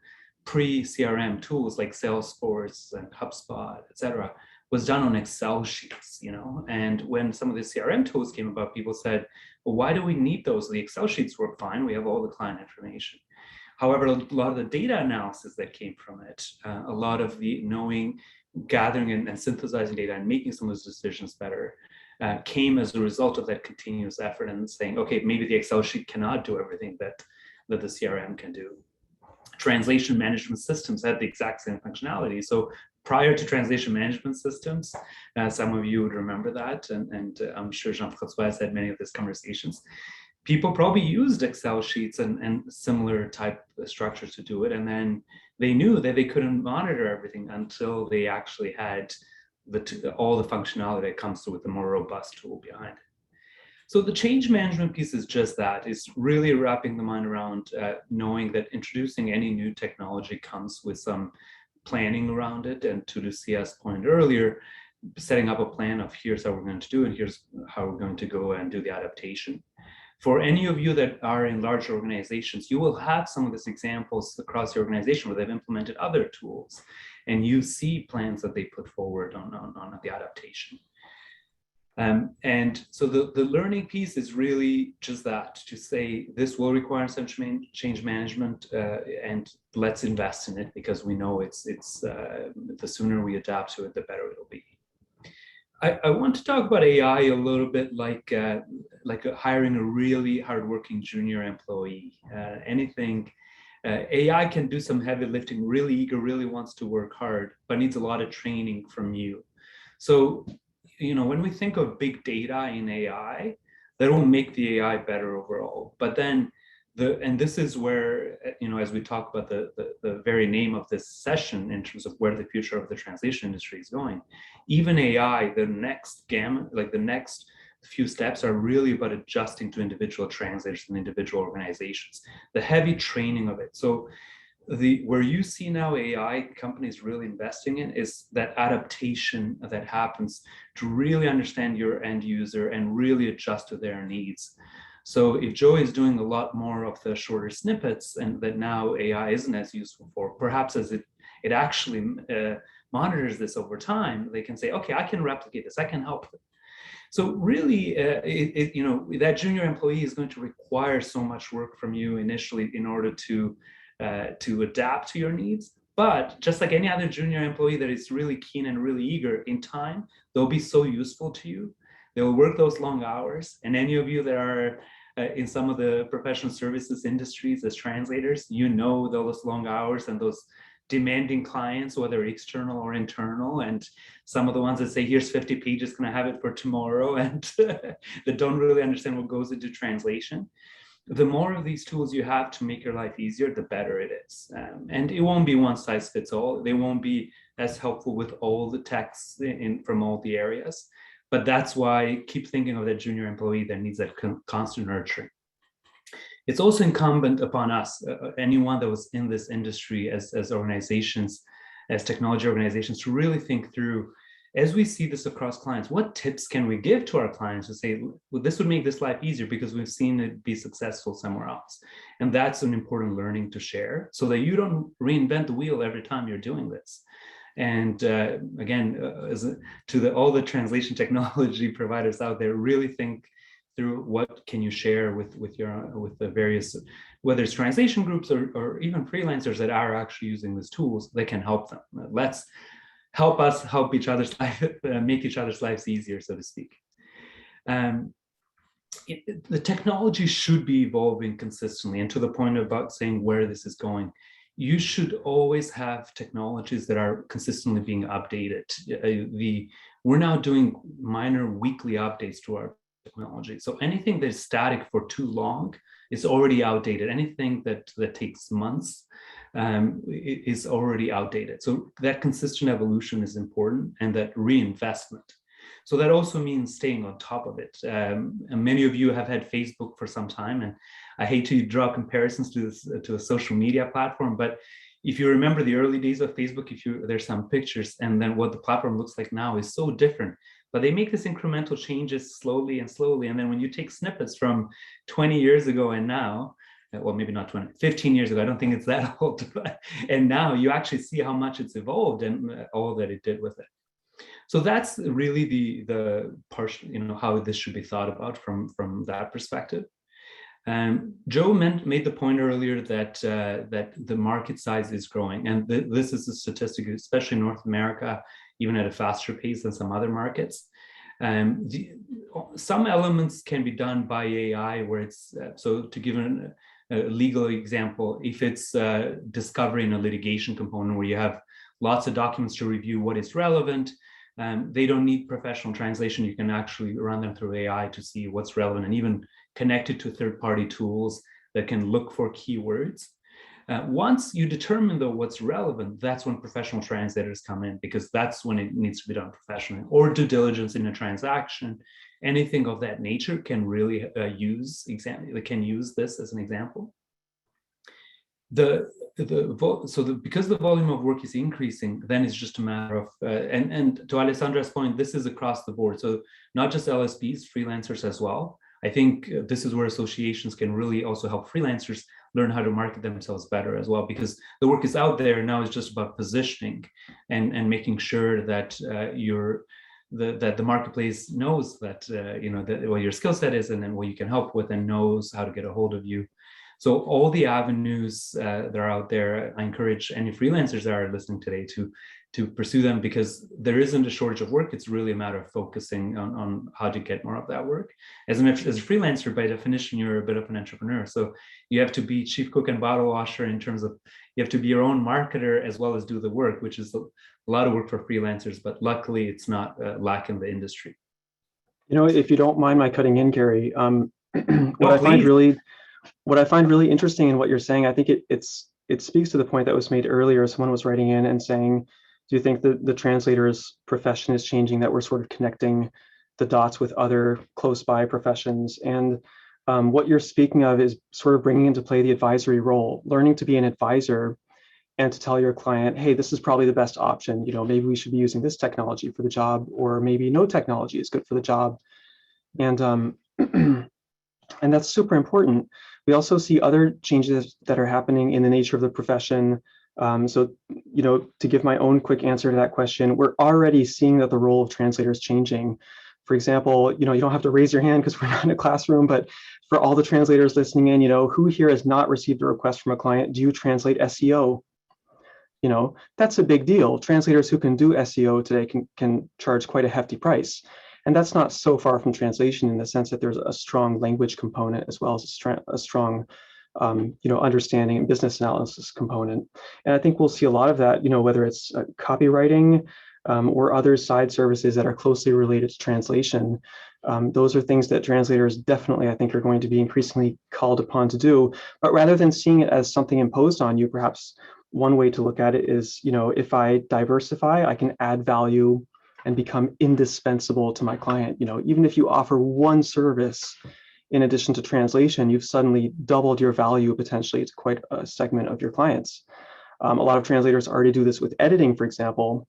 pre-CRM tools like Salesforce and HubSpot, et cetera, was done on Excel sheets, you know. And when some of the CRM tools came about, people said, well, why do we need those? The Excel sheets work fine. We have all the client information. However, a lot of the data analysis that came from it, a lot of the knowing, gathering and synthesizing data and making some of those decisions better came as a result of that continuous effort and saying, okay, maybe the Excel sheet cannot do everything that the CRM can do. Translation management systems had the exact same functionality. So prior to translation management systems, some of you would remember that, and I'm sure Jean-François has had many of these conversations. People probably used Excel sheets and similar type structures to do it, and then they knew that they couldn't monitor everything until they actually had all the functionality that comes with the more robust tool behind it. So the change management piece is just that. It's really wrapping the mind around knowing that introducing any new technology comes with some planning around it, and to Lucia's point earlier, setting up a plan of here's how we're going to do it, here's how we're going to go and do the adaptation. For any of you that are in large organizations, you will have some of these examples across the organization where they've implemented other tools, and you see plans that they put forward on the adaptation. And so the learning piece is really just that, to say this will require some change management, and let's invest in it, because we know it's the sooner we adapt to it, the better it'll be. I want to talk about AI a little bit like hiring a really hardworking junior employee. AI can do some heavy lifting, really eager, really wants to work hard, but needs a lot of training from you. So, you know, when we think of big data in AI, that will make the AI better overall. But then and this is where, you know, as we talk about the very name of this session in terms of where the future of the translation industry is going, even AI, the next gamut, like the next few steps are really about adjusting to individual translators and individual organizations, the heavy training of it. So where you see now AI companies really investing in is that adaptation that happens to really understand your end user and really adjust to their needs. So if Joe is doing a lot more of the shorter snippets, and that now AI isn't as useful for, perhaps as it actually monitors this over time, they can say, okay, I can replicate this, I can help them. So really, you know, that junior employee is going to require so much work from you initially in order to adapt to your needs. But just like any other junior employee that is really keen and really eager, in time, they'll be so useful to you. They'll work those long hours. And any of you that are in some of the professional services industries as translators, you know those long hours and those demanding clients, whether external or internal, and some of the ones that say, here's 50 pages, can I have it for tomorrow? And that don't really understand what goes into translation. The more of these tools you have to make your life easier, the better it is. And it won't be one size fits all. They won't be as helpful with all the texts from all the areas. But that's why keep thinking of that junior employee that needs that constant nurturing. It's also incumbent upon us, anyone that was in this industry as organizations, as technology organizations, to really think through, as we see this across clients, what tips can we give to our clients to say, well, this would make this life easier because we've seen it be successful somewhere else. And that's an important learning to share so that you don't reinvent the wheel every time you're doing this. And again, all the translation technology providers out there, really think through what can you share with the various, whether it's translation groups or even freelancers that are actually using these tools that can help them. Let's help us help each other's life, make each other's lives easier, so to speak. The technology should be evolving consistently, and to the point about saying where this is going, you should always have technologies that are consistently being updated. We're now doing minor weekly updates to our technology. So anything that's static for too long is already outdated. Anything that takes months is already outdated. So that consistent evolution is important, and that reinvestment. So that also means staying on top of it. And many of you have had Facebook for some time, and I hate to draw comparisons to a social media platform, but if you remember the early days of Facebook, there's some pictures, and then what the platform looks like now is so different. But they make these incremental changes slowly, and then when you take snippets from 20 years ago and now, well, maybe not 20, 15 years ago, I don't think it's that old, and now you actually see how much it's evolved and all that it did with it. So that's really the partial, how this should be thought about from that perspective. Joe made the point earlier that the market size is growing, and this is a statistic, especially in North America, even at a faster pace than some other markets. Some elements can be done by AI, where it's so to give a legal example, if it's discovery in a litigation component where you have lots of documents to review what is relevant. They don't need professional translation. You can actually run them through AI to see what's relevant, and even connect it to third-party tools that can look for keywords. Once you determine, though, what's relevant, that's when professional translators come in, because that's when it needs to be done professionally. Or due diligence in a transaction, anything of that nature can really use this as an example. Because the volume of work is increasing, then it's just a matter of, and to Alessandra's point, this is across the board. So not just LSPs, freelancers as well. I think this is where associations can really also help freelancers learn how to market themselves better as well, because the work is out there. Now it's just about positioning and making sure that that the marketplace knows that what your skill set is, and then what you can help with, and knows how to get a hold of you. So all the avenues that are out there, I encourage any freelancers that are listening today to pursue them, because there isn't a shortage of work. It's really a matter of focusing on how to get more of that work. As a freelancer, by definition, you're a bit of an entrepreneur. So you have to be chief cook and bottle washer, in terms of you have to be your own marketer as well as do the work, which is a lot of work for freelancers, but luckily it's not lack in the industry. If you don't mind my cutting in, Gary, what I find really interesting in what you're saying, I think it speaks to the point that was made earlier. Someone was writing in and saying, do you think that the translator's profession is changing, that we're sort of connecting the dots with other close by professions? And what you're speaking of is sort of bringing into play the advisory role, learning to be an advisor and to tell your client, hey, this is probably the best option. Maybe we should be using this technology for the job, or maybe no technology is good for the job. And and that's super important. We also see other changes that are happening in the nature of the profession. So, to give my own quick answer to that question, we're already seeing that the role of translator is changing. For example, you don't have to raise your hand because we're not in a classroom, but for all the translators listening in, who here has not received a request from a client? Do you translate SEO? That's a big deal. Translators who can do SEO today can charge quite a hefty price. And that's not so far from translation, in the sense that there's a strong language component as well as a strong, understanding and business analysis component. And I think we'll see a lot of that, whether it's copywriting or other side services that are closely related to translation. Those are things that translators definitely, I think, are going to be increasingly called upon to do. But rather than seeing it as something imposed on you, perhaps one way to look at it is, if I diversify, I can add value and become indispensable to my client. Even if you offer one service in addition to translation, you've suddenly doubled your value potentially to quite a segment of your clients. A lot of translators already do this with editing, for example,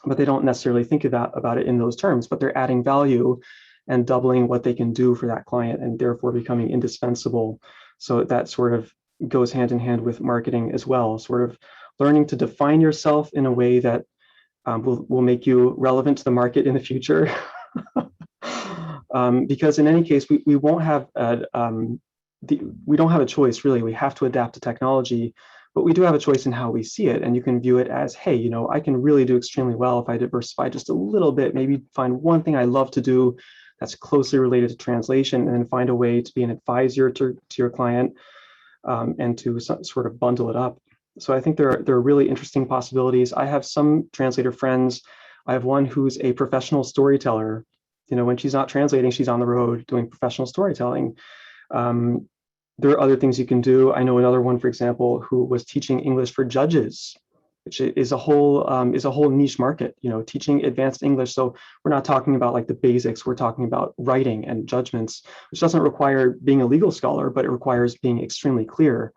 but they don't necessarily think about it in those terms, but they're adding value and doubling what they can do for that client, and therefore becoming indispensable. So that sort of goes hand in hand with marketing as well, sort of learning to define yourself in a way that will make you relevant to the market in the future. Because in any case, we won't have we don't have a choice, really. We have to adapt to technology, but we do have a choice in how we see it. And you can view it as, hey, you know, I can really do extremely well if I diversify just a little bit, maybe find one thing I love to do that's closely related to translation, and then find a way to be an advisor to your client, and to sort of bundle it up. So I think there are really interesting possibilities. I have some translator friends. I have one who's a professional storyteller. You know, when she's not translating, she's on the road doing professional storytelling. There are other things you can do. I know another one, for example, who was teaching English for judges, which is a whole niche market, you know, teaching advanced English. So we're not talking about like the basics. We're talking about writing and judgments, which doesn't require being a legal scholar, but it requires being extremely clear.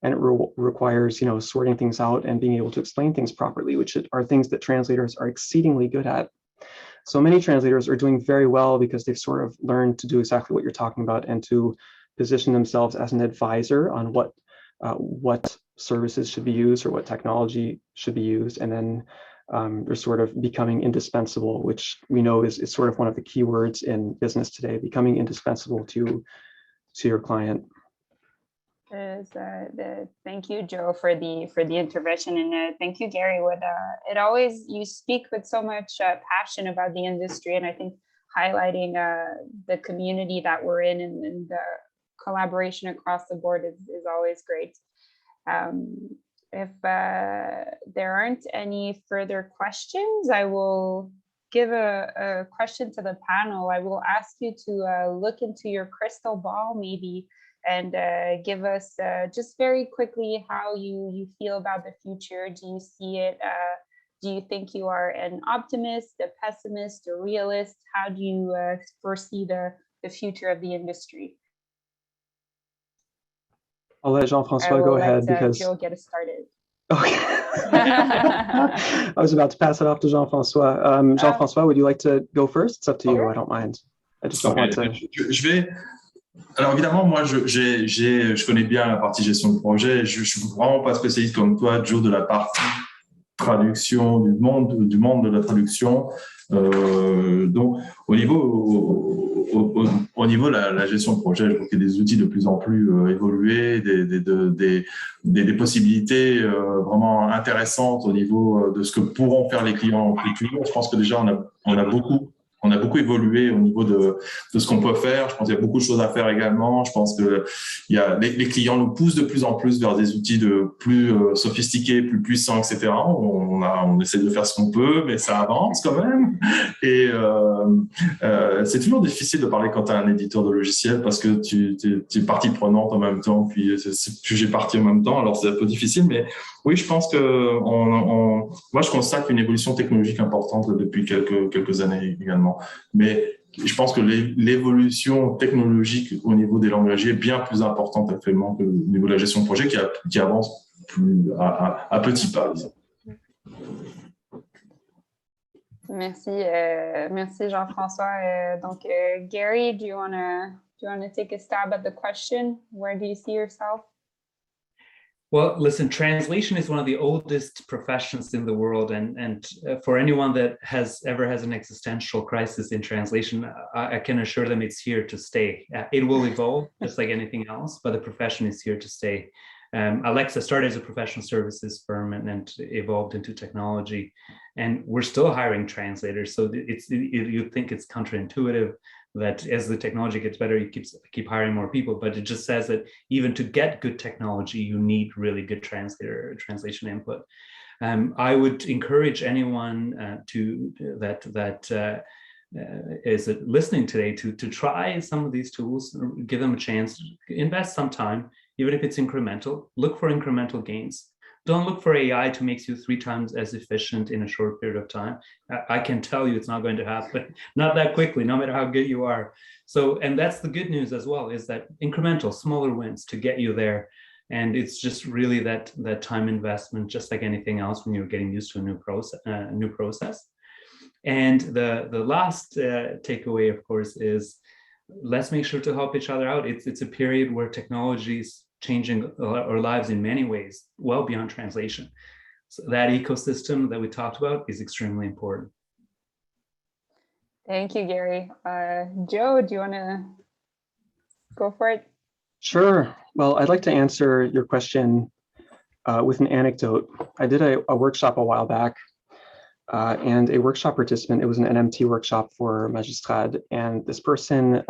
And it requires, you know, sorting things out and being able to explain things properly, which are things that translators are exceedingly good at. So many translators are doing very well because they've sort of learned to do exactly what you're talking about, and to position themselves as an advisor on what services should be used or what technology should be used. And then they're sort of becoming indispensable, which we know is sort of one of the key words in business today, becoming indispensable to your client. Thank you, Joe, for the intervention, and thank you, Gary. You speak with so much passion about the industry, and I think highlighting the community that we're in, and the collaboration across the board is always great. If there aren't any further questions, I will give a question to the panel. I will ask you to look into your crystal ball, maybe, and give us just very quickly how you feel about the future. Do you see it? Do you think you are an optimist, a pessimist, a realist? How do you foresee the future of the industry? I'll let Jean-François go ahead, because Joe get us started. Okay. I was about to pass it off to Jean-François. Jean-François, would you like to go first? It's up to you. I don't mind. I just don't want to. Je vais. Alors évidemment, moi, je connais bien la partie gestion de projet. Je suis vraiment pas spécialiste comme toi, Joe, de la partie traduction, du monde de la traduction. Donc, au niveau de la gestion de projet, je trouve qu'il y a des outils de plus en plus évolués, des possibilités vraiment intéressantes au niveau de ce que pourront faire les clients en futur. Je pense que déjà, on a beaucoup évolué au niveau de ce qu'on peut faire. Je pense qu'il y a beaucoup de choses à faire également. Je pense que les clients nous poussent de plus en plus vers des outils plus sophistiqués, plus puissants, etc. On essaie de faire ce qu'on peut, mais ça avance quand même. Et c'est toujours difficile de parler quand tu es un éditeur de logiciel, parce que tu es partie prenante en même temps, puis c'est sujet partie en même temps. Alors c'est un peu difficile, mais oui, je pense que moi je constate une évolution technologique importante depuis quelques années également. Mais je pense que l'évolution technologique au niveau des langagiers est bien plus importante actuellement que au niveau de la gestion de projet, qui avance à petits pas. Merci, merci Jean-François. Donc, Gary, do you wanna take a stab at the question? Where do you see yourself? Well, listen, translation is one of the oldest professions in the world, and for anyone that ever has an existential crisis in translation, I can assure them it's here to stay. It will evolve just like anything else, but the profession is here to stay. Alexa started as a professional services firm and evolved into technology, and we're still hiring translators. So you think it's counterintuitive that as the technology gets better, you keep hiring more people, but it just says that even to get good technology, you need really good translation input. I would encourage anyone that is listening today to try some of these tools, give them a chance, invest some time, even if it's incremental. Look for incremental gains. Don't look for AI to make you 3 times as efficient in a short period of time. I can tell you it's not going to happen, not that quickly, no matter how good you are. So, and that's the good news as well, is that incremental, smaller wins to get you there. And it's just really that time investment, just like anything else when you're getting used to a new process. And the last takeaway, of course, is let's make sure to help each other out. It's a period where technology is changing our lives in many ways, well beyond translation. So that ecosystem that we talked about is extremely important. Thank you, Gary. Joe, do you want to go for it? Sure. Well, I'd like to answer your question with an anecdote. I did a workshop a while back, and a workshop participant, it was an NMT workshop for Magistrade, and this person,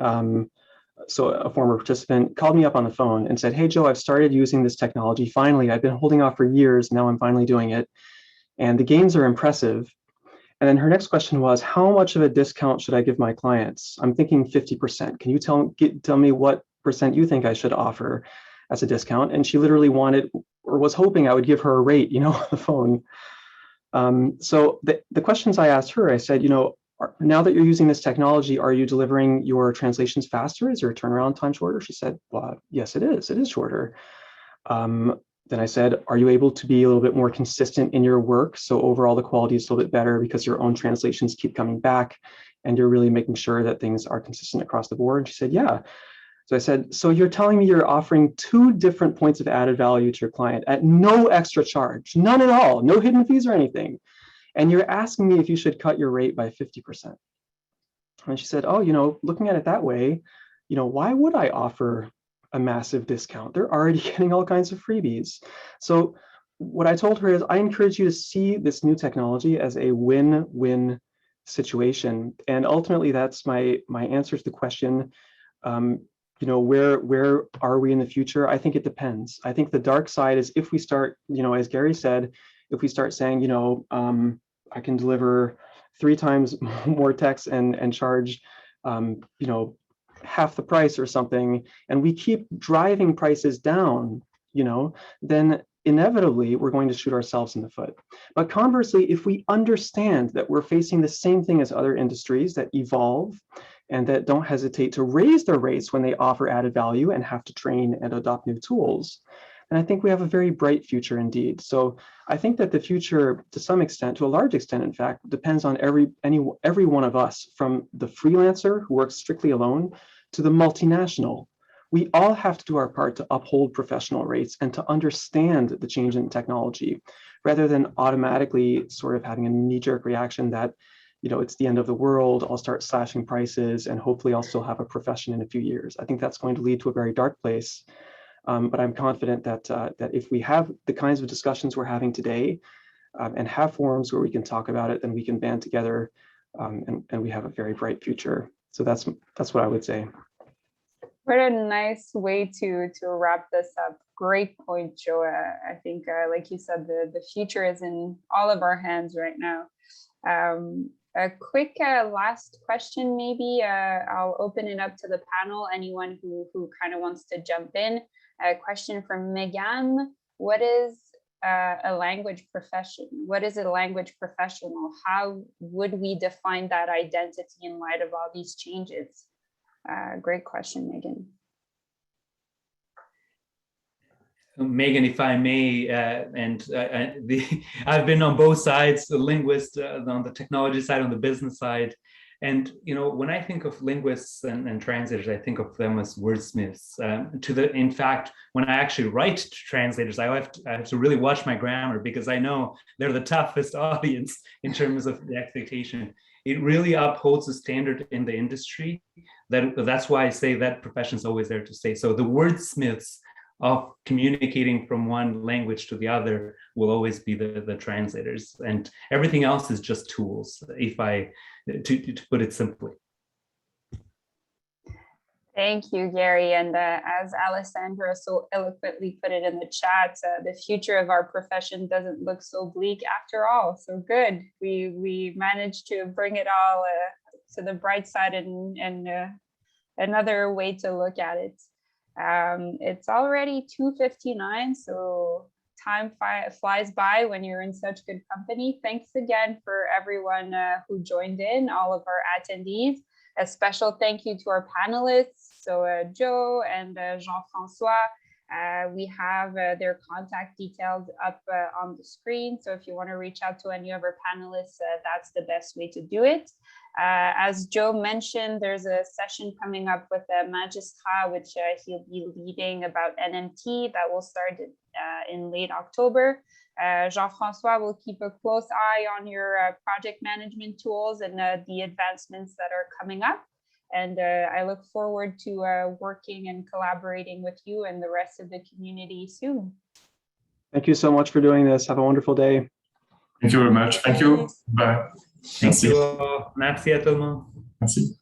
so a former participant, called me up on the phone and said, "Hey, Joe, I've started using this technology. Finally, I've been holding off for years. Now I'm finally doing it. And the gains are impressive." And then her next question was, "How much of a discount should I give my clients? I'm thinking 50%. Can you tell me what percent you think I should offer as a discount?" And she literally wanted, or was hoping I would give her a rate, on the phone. So the questions I asked her, I said, now that you're using this technology, are you delivering your translations faster? Is your turnaround time shorter? She said, well, yes, it is. It is shorter. Then I said, are you able to be a little bit more consistent in your work? So overall, the quality is a little bit better because your own translations keep coming back and you're really making sure that things are consistent across the board. And she said, yeah. So I said, so you're telling me you're offering 2 different points of added value to your client at no extra charge, none at all, no hidden fees or anything. And you're asking me if you should cut your rate by 50%. And she said, oh, looking at it that way, why would I offer a massive discount? They're already getting all kinds of freebies. So what I told her is, I encourage you to see this new technology as a win-win situation. And ultimately, that's my answer to the question, where are we in the future? I think it depends. I think the dark side is if we start, as Gary said, if we start saying, I can deliver 3 times more text and charge, half the price or something, and we keep driving prices down, then inevitably we're going to shoot ourselves in the foot. But conversely, if we understand that we're facing the same thing as other industries that evolve and that don't hesitate to raise their rates when they offer added value and have to train and adopt new tools, and I think we have a very bright future indeed. So I think that the future, to some extent, to a large extent, in fact, depends on every one of us, from the freelancer who works strictly alone to the multinational. We all have to do our part to uphold professional rates and to understand the change in technology, rather than automatically sort of having a knee-jerk reaction that, it's the end of the world, I'll start slashing prices, and hopefully I'll still have a profession in a few years. I think that's going to lead to a very dark place. But I'm confident that if we have the kinds of discussions we're having today and have forums where we can talk about it, then we can band together and we have a very bright future. So that's what I would say. What a nice way to wrap this up. Great point, Joe. I think, like you said, the future is in all of our hands right now. A quick last question, maybe. I'll open it up to the panel. Anyone who kind of wants to jump in. A question from Megan. What is a language profession? What is a language professional? How would we define that identity in light of all these changes? Great question, Megan. Megan, if I may, I've been on both sides, the linguist, on the technology side, on the business side. And, when I think of linguists and translators, I think of them as wordsmiths. In fact, when I actually write to translators, I have to really watch my grammar, because I know they're the toughest audience in terms of the expectation. It really upholds the standard in the industry. That's why I say that profession is always there to stay. So the wordsmiths of communicating from one language to the other will always be the translators, and everything else is just tools, to put it simply. Thank you, Gary. And as Alessandra so eloquently put it in the chat, the future of our profession doesn't look so bleak after all. So good. We managed to bring it all to the bright side and another way to look at it. It's already 2:59, so time flies by when you're in such good company. Thanks again for everyone who joined in, all of our attendees. A special thank you to our panelists, so Joe and Jean-François. We have their contact details up on the screen, so if you want to reach out to any of our panelists, that's the best way to do it. As Joe mentioned, there's a session coming up with Magistrat, which he'll be leading about NMT, that will start in late October. Jean-François will keep a close eye on your project management tools and the advancements that are coming up. And I look forward to working and collaborating with you and the rest of the community soon. Thank you so much for doing this. Have a wonderful day. Thank you very much. Thank you. Bye. Thank you. Merci à tout le monde. Merci.